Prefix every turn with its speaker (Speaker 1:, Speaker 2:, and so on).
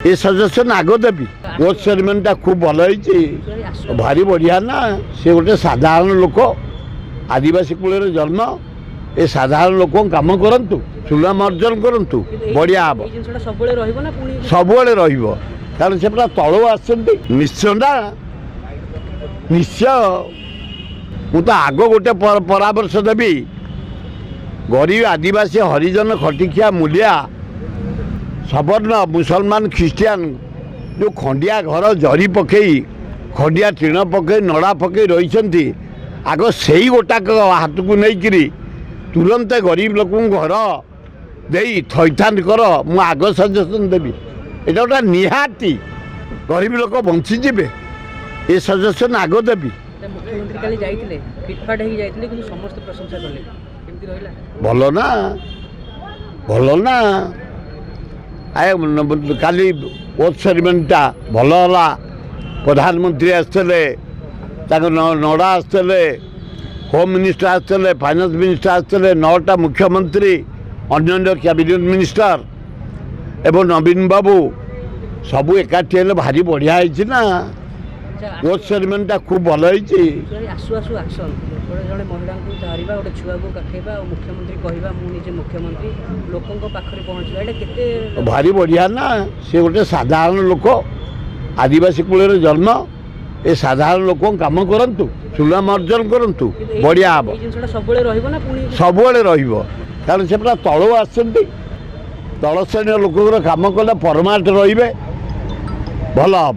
Speaker 1: ये सजेशन आग देवी वोट सेरेमनीटा खूब भल भारी बढ़िया ना से गोटे साधारण लोक आदिवासी कूल जन्म ए साधारण लोक कम करतु सुनाम अर्जन करतु बढ़िया हम सब कारण से पूरा तलू निश्चय ना निश्चय मु तो आग गोटे परामर्श देवी गरीब आदिवासी हरिजन खटिखिया मूलिया सबर्ण मुसलमान ख्रीस्टियान जो खंडिया घर जरी पकई खंडिया टीण पकई नड़ा पकई रही आग से गोटाक हाथ को लेकिरी तुरंत गरीब लोक घर दे थैथान कर मु आग सजेसन देवी ये गोटा निहाती गरीब लोक बंचीजे ये सजेसन आग देवी भल ना आए काली वोट सेरेमनीटा भल है प्रधानमंत्री आसते नड़ा आसते होम मिनिस्टर आसते फाइनान्स मिनिस्टर आसते 9टा मुख्यमंत्री अन्य कैबिनेट मिनिस्टर एवं नवीन बाबू सबू एकाठी भारी बढ़िया है ना वोट सेरेमनीटा खूब भल भारी बढ़िया ना से गोटे साधारण लोक आदिवासी कूल जन्म ए साधारण लोक कम करतु सुनाम अर्जन करतु बढ़िया हम सब कारण से पूरा तलू तल श्रेणी लोक कम कले परमानेंट रे भल हम।